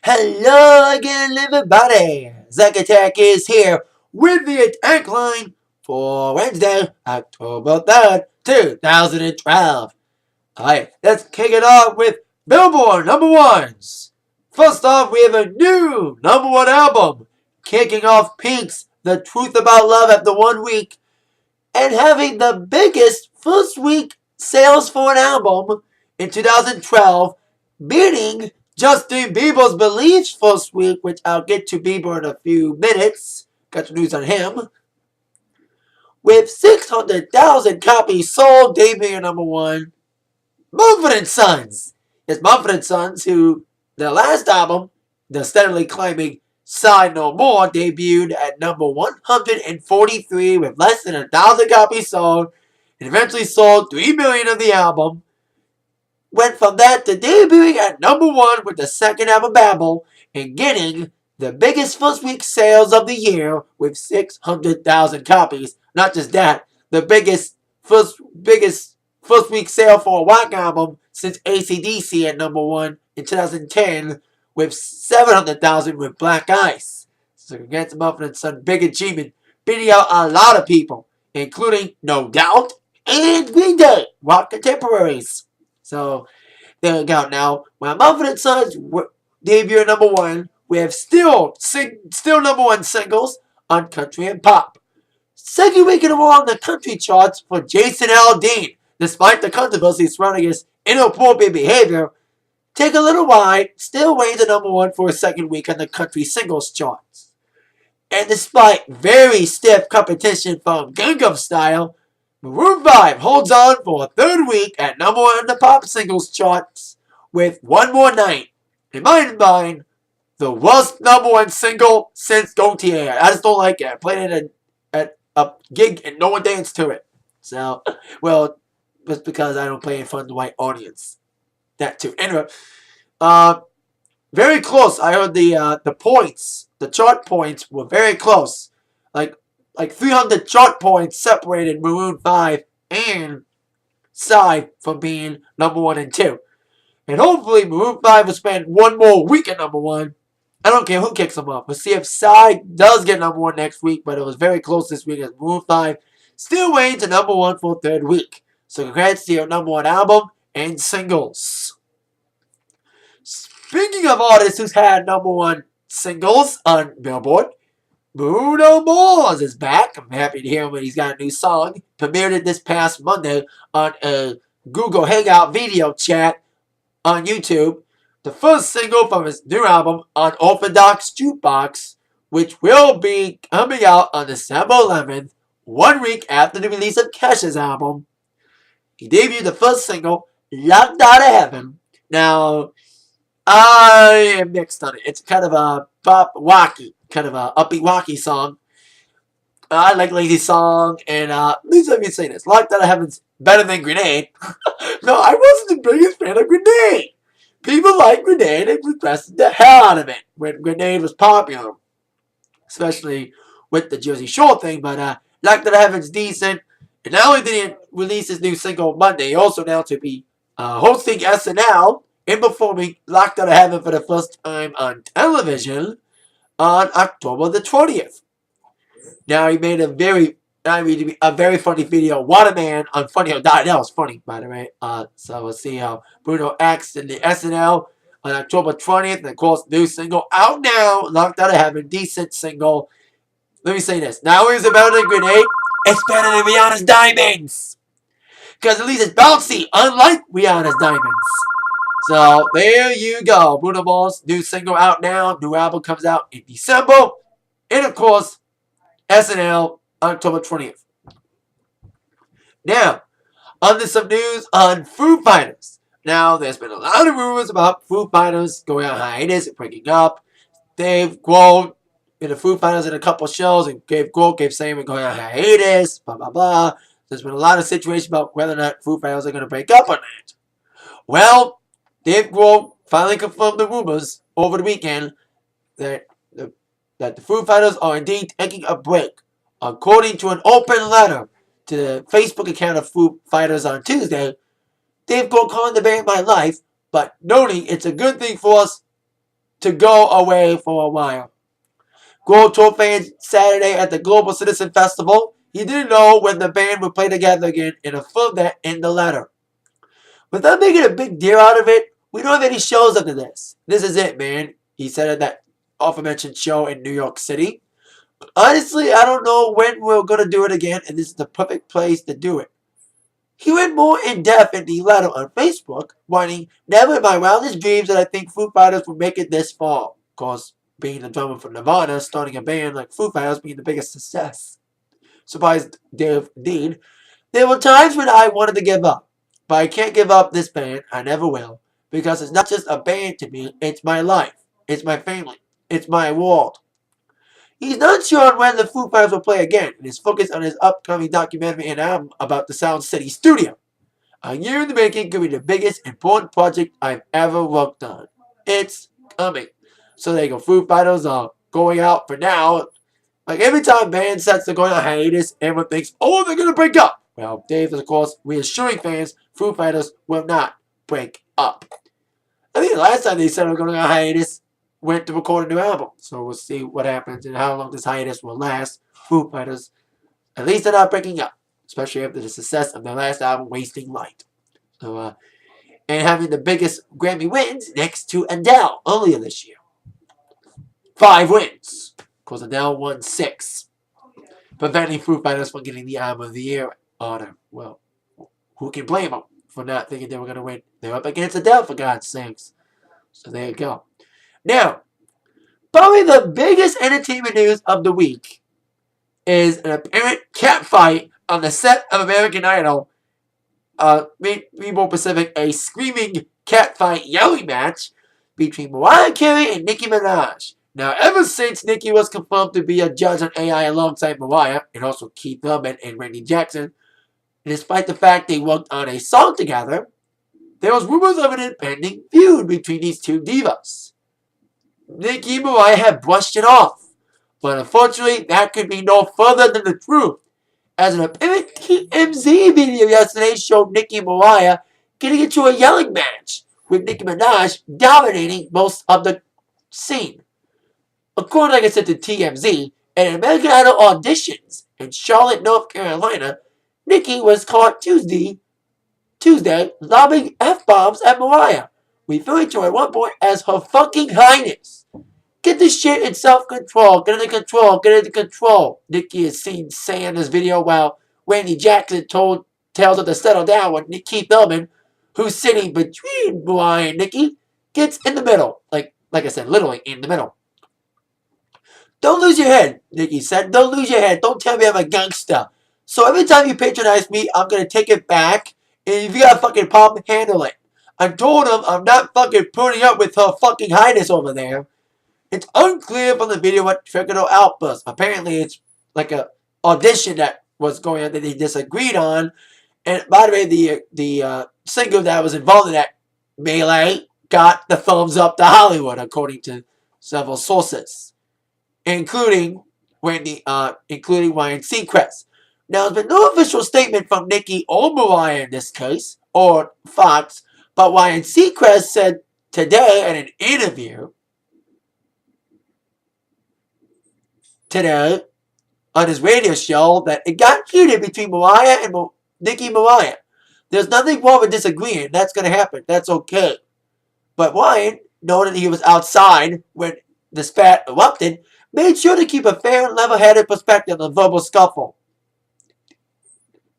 Hello again, everybody. Zack Attack is here with the Atakline for Wednesday, October 3rd, 2012. Alright, let's kick it off with Billboard number ones. First off, we have a new number one album, kicking off Pink's The Truth About Love after 1 week, and having the biggest first week sales for an album in 2012, beating Justin Bieber's Beliefs first week, which I'll get to Bieber in a few minutes. Got some news on him. With 600,000 copies sold, debuting number one, Mumford & Sons. It's Mumford & Sons who, their last album, the steadily climbing Sigh No More, debuted at number 143 with less than 1,000 copies sold, and eventually sold 3 million of the album. Went from that to debuting at number one with the second album Babel, and getting the biggest first week sales of the year with 600,000 copies. Not just that, the biggest first week sale for a rock album since AC/DC at number one in 2010 with 700,000 with Black Ice. So congrats to Mumford & Sons, big achievement, beating out a lot of people, including No Doubt and Green Day, rock contemporaries. So there we go. Now, when Mumford & Sons debut at number one, we have still number one singles on country and pop. Second week in a row on the country charts for Jason Aldean, despite the controversy surrounding his inappropriate behavior. Take a little while, still reigns at number one for a second week on the country singles charts. And despite very stiff competition from Gangnam Style, Maroon 5 holds on for a third week at number one on the pop singles charts with One More Night. In my mind, the worst number one single since Gautier. I just don't like it. I played it at a gig and no one danced to it. So, well, just because I don't play in front of the white audience. That too. Anyway, very close. I heard the points, the chart points were very close. Like 300 chart points separated Maroon 5 and Psy from being number one and two. And hopefully Maroon 5 will spend one more week at number one. I don't care who kicks them up. We'll see if Psy does get number one next week, but it was very close this week as Maroon 5 still reigns at number one for a third week. So congrats to your number one album and singles. Speaking of artists who's had number one singles on Billboard, Bruno Mars is back. I'm happy to hear him when he's got a new song. Premiered it this past Monday on a Google Hangout video chat on YouTube. The first single from his new album, Unorthodox Jukebox, which will be coming out on December 11th, 1 week after the release of Kesha's album. He debuted the first single, Locked Out of Heaven. Now, I am mixed on it. It's kind of a pop wacky, kind of a upbeat wacky song. I like Lazy Song, and please let me say this. Locked Out of Heaven's better than Grenade. No, I wasn't the biggest fan of Grenade. People like Grenade and requested the hell out of it when Grenade was popular. Especially with the Jersey Shore thing, but Locked Out of Heaven's decent. And not only did he release his new single Monday, he also announced to be hosting SNL and performing Locked Out of Heaven for the first time on television on October the 20th. Now, he made a very funny video, What a Man, on Funny or Die. That was funny, by the way. So we'll see how Bruno acts in the SNL on October 20th. And, of course, new single out now, Locked Out of Heaven, decent single. Let me say this. Not only is it better than Grenade, it's better than Rihanna's Diamonds. Because at least it's bouncy, unlike Rihanna's Diamonds. So, there you go. Bruno Mars, new single out now. New album comes out in December. And, of course, SNL, October 20th. Now, on to some news on Foo Fighters. Now, there's been a lot of rumors about Foo Fighters going on hiatus and breaking up. Dave Grohl in the Foo Fighters in a couple shows, and Dave Grohl kept saying we're going on hiatus, blah, blah, blah. There's been a lot of situations about whether or not Foo Fighters are going to break up or not. Well, Dave Grohl finally confirmed the rumors over the weekend that the Foo Fighters are indeed taking a break. According to an open letter to the Facebook account of Foo Fighters on Tuesday, Dave Grohl calling the band My Life, but noting it's a good thing for us to go away for a while. World Tour fans Saturday at the Global Citizen Festival. He didn't know when the band would play together again and affirmed that in the letter. Without making a big deal out of it, we don't have any shows after this. This is it, man, he said at that aforementioned show in New York City. Honestly, I don't know when we're going to do it again, and this is the perfect place to do it. He went more in depth in the letter on Facebook, writing, "Never in my wildest dreams did I think Foo Fighters would make it this far." Of course, being the drummer for Nirvana, starting a band like Foo Fighters being the biggest success. Surprised Dave Dean. "There were times when I wanted to give up, but I can't give up this band. I never will, because it's not just a band to me, it's my life, it's my family, it's my world." He's not sure on when the Foo Fighters will play again, and is focused on his upcoming documentary and album about the Sound City studio. "A year in the making could be the biggest important project I've ever worked on. It's coming." So there you go. Foo Fighters are going out for now. Like every time band sets are going on hiatus, everyone thinks, "Oh, they're going to break up." Well, Dave is, of course, reassuring fans Foo Fighters will not break up. I think the last time they said they were going on hiatus, went to record a new album. So we'll see what happens and how long this hiatus will last. Foo Fighters, at least they're not breaking up, especially after the success of their last album, Wasting Light. So, and having the biggest Grammy wins next to Adele earlier this year. 5 wins. Of course, Adele won 6. Preventing Foo Fighters from getting the Album of the Year honor. Well, who can blame them for not thinking they were going to win? They're up against Adele, for God's sakes. So there you go. Now, probably the biggest entertainment news of the week is an apparent catfight on the set of American Idol. Be more specific, a screaming catfight yelling match between Mariah, Carey, and Nicki Minaj. Now, ever since Nicki was confirmed to be a judge on AI alongside Mariah, and also Keith Urban and Randy Jackson, despite the fact they worked on a song together, there was rumors of an impending feud between these two divas. Nicki and Mariah have brushed it off, but unfortunately, that could be no further than the truth, as an apparent TMZ video yesterday showed Nicki and Mariah getting into a yelling match, with Nicki Minaj dominating most of the scene. According, like I said, to TMZ, at American Idol auditions in Charlotte, North Carolina, Nicki was caught Tuesday lobbing F-bombs at Mariah, referring to her at one point as her fucking highness. "Get this shit in self-control. Get into control. Get into control," Nicki is seen saying in this video while Randy Jackson tells her to settle down when Keith Urban, who's sitting between Mariah and Nicki, gets in the middle. Like I said, literally in the middle. "Don't lose your head," Nicki said. "Don't lose your head. Don't tell me I'm a gangster. So every time you patronize me, I'm going to take it back. And if you got a fucking problem, handle it. I told him I'm not fucking putting up with her fucking highness over there." It's unclear from the video what triggered her outburst. Apparently, it's like a audition that was going on that they disagreed on. And by the way, the singer that was involved in that melee got the thumbs up to Hollywood, according to several sources, including Ryan Seacrest. Now, there's been no official statement from Nicki or Mariah in this case, or Fox, but Ryan Seacrest said today in an interview on his radio show that it got heated between Mariah and Nicki and Mariah. "There's nothing wrong with disagreeing. That's going to happen. That's okay." But Ryan, knowing that he was outside when the spat erupted, made sure to keep a fair and level-headed perspective on the verbal scuffle.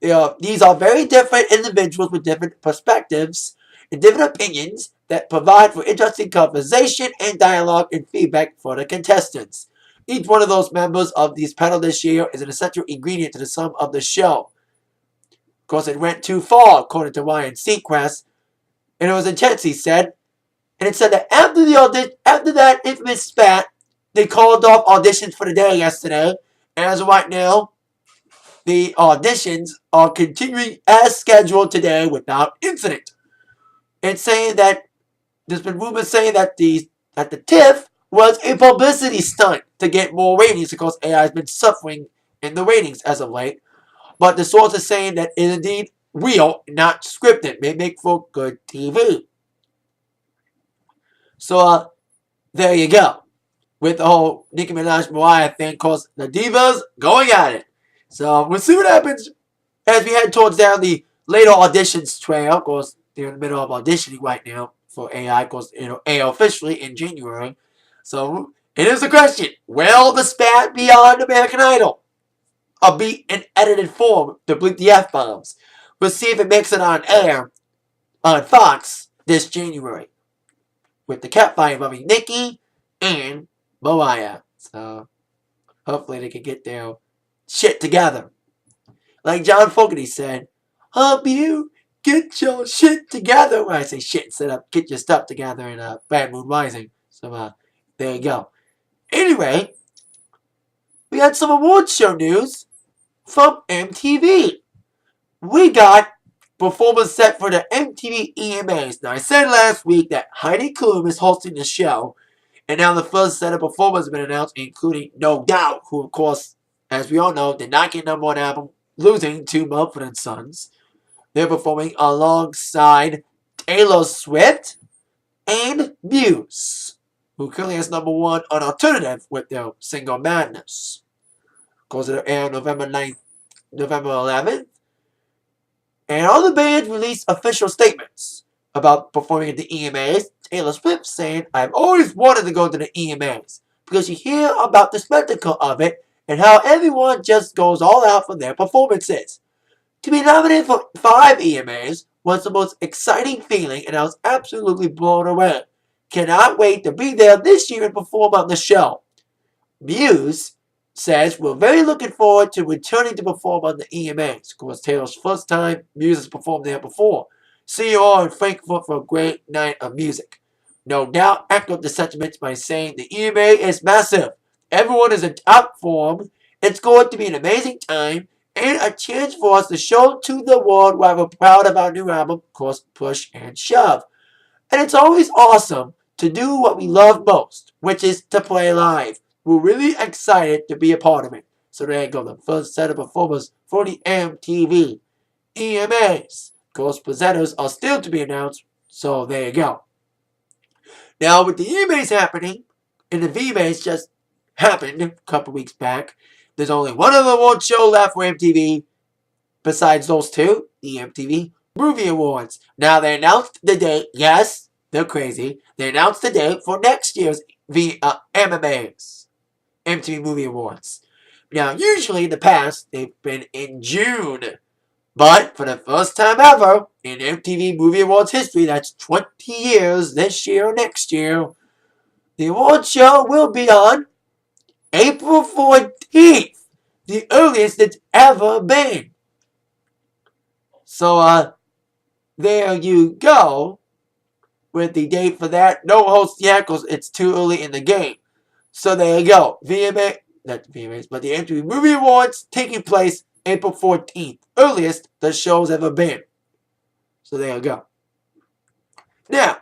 These are very different individuals with different perspectives and different opinions that provide for interesting conversation and dialogue and feedback for the contestants. Each one of those members of these panel this year is an essential ingredient to the sum of the show. Of course, it went too far, according to Ryan Seacrest, and it was intense, he said. And it said that after that infamous spat, they called off auditions for the day yesterday. And as of right now, the auditions are continuing as scheduled today without incident. And saying that there's been rumors saying that the TIFF was a publicity stunt to get more ratings because AI has been suffering in the ratings as of late. But the source is saying that it is indeed real, not scripted. May make for good TV. So, there you go. With the whole Nicki Minaj Mariah thing, cause the divas going at it. So we'll see what happens as we head towards down the later auditions trail. Of course, they're in the middle of auditioning right now for AI, because officially in January. So it is the question: will the spat beyond American Idol be in edited form to bleep the F bombs? We'll see if it makes it on air on Fox this January with the Catfight involving Nicki and Mariah. So hopefully they can get their shit together. Like John Fogerty said, "Help you get your shit together." When I say shit instead of get your stuff together in Bad Moon Rising. So there you go. Anyway, we had some award show news from MTV. We got performance set for the MTV EMAs. Now, I said last week that Heidi Klum is hosting the show, and now the first set of performers have been announced, including No Doubt, who, of course, as we all know, did not get number one album, losing to Mumford & Sons. They're performing alongside Taylor Swift and Muse, who currently has number one on Alternative with their single Madness. Goes to air November 9th, November 11th. And all the bands released official statements about performing at the EMAs. Taylor Swift saying, "I've always wanted to go to the EMAs because you hear about the spectacle of it and how everyone just goes all out for their performances. To be nominated for 5 EMAs was the most exciting feeling, and I was absolutely blown away. Cannot wait to be there this year and perform on the show." Muse says, "We're very looking forward to returning to perform on the EMAs." Of course, Taylor's first time. Muse has performed there before. "See you all in Frankfurt for a great night of music." No Doubt echoed the sentiments by saying, "The EMA is massive. Everyone is in top form. It's going to be an amazing time and a chance for us to show to the world why we're proud of our new album, of course, Push and Shove. And it's always awesome to do what we love most, which is to play live. We're really excited to be a part of it." So there you go, the first set of performers for the MTV EMAs. Of course, presenters are still to be announced, so there you go. Now, with the EMAs happening, and the VMAs just happened a couple weeks back, there's only one other award show left for MTV besides those two, the MTV Movie Awards. Now, they announced the date. Yes, they're crazy. They announced the date for next year's MMAs, MTV Movie Awards. Now, usually in the past, they've been in June. But for the first time ever in MTV Movie Awards history, that's 20 years this year or next year, the award show will be on April 14th, the earliest it's ever been. So, there you go with the date for that. No host yet because it's too early in the game. So there you go. VMA, not the VMAs, but the MTV Movie Awards taking place April 14th. Earliest the show's ever been. So there you go. Now,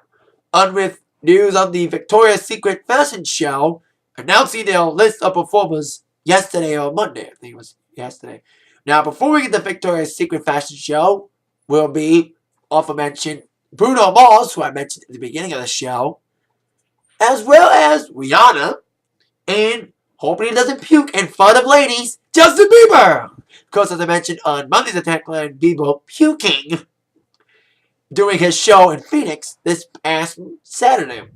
on with news on the Victoria's Secret fashion show, announcing their list of performers yesterday or Monday. I think it was yesterday. Now, performing at the Victoria's Secret fashion show will be aforementioned Bruno Mars, who I mentioned at the beginning of the show, as well as Rihanna, and hoping he doesn't puke in front of ladies, Justin Bieber. Because as I mentioned on Monday's Atakline, Bieber puking during his show in Phoenix this past Saturday.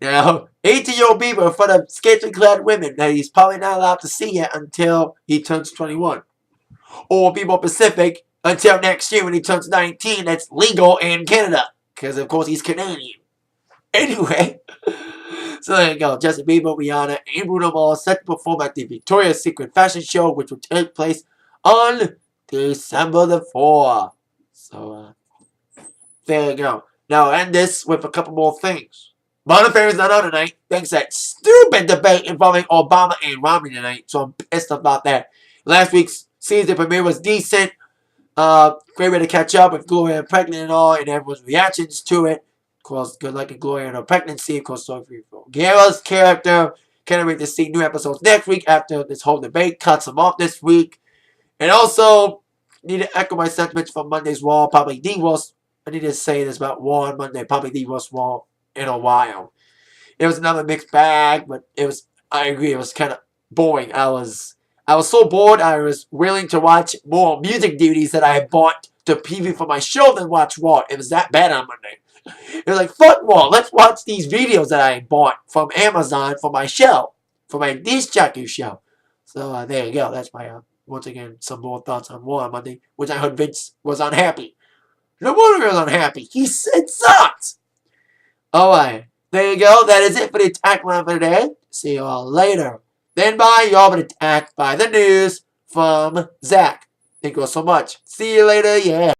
Now, 18-year-old Bieber in front of scantily clad women that he's probably not allowed to see yet until he turns 21. Or be more specific, until next year when he turns 19, that's legal in Canada. Because, of course, he's Canadian. Anyway, so there you go. Justin Bieber, Rihanna, and Bruno Mars set to perform at the Victoria's Secret fashion show, which will take place on December the 4th. So, there you go. Now, I'll end this with a couple more things. Modern Family's not on tonight, thanks to that stupid debate involving Obama and Romney tonight, so I'm pissed about that. Last week's season premiere was decent. Great way to catch up with Gloria pregnant and all, and everyone's reactions to it. Of course, good luck in Gloria and her pregnancy. Of course, Sophie Guerra's character. Can't wait to see new episodes next week after this whole debate cuts them off this week. And also, need to echo my sentiments from Monday's Raw. Probably the worst. I need to say this about Raw on Monday. Probably the worst Raw in a while. It was another mixed bag, but it was. I agree, it was kind of boring. I was so bored. I was willing to watch more music DVDs that I had bought to preview for my show than watch Raw. It was that bad on Monday. It was like, fuck Raw. Let's watch these videos that I bought from Amazon for my show, for my disc jockey show. So there you go. That's my once again some more thoughts on Raw on Monday, which I heard Vince was unhappy. No wonder he was unhappy. He said sucks. Alright, there you go. That is it for the Atakline for today. See you all later. Then bye. You all been attacked by the news from Zach. Thank you all so much. See you later. Yeah.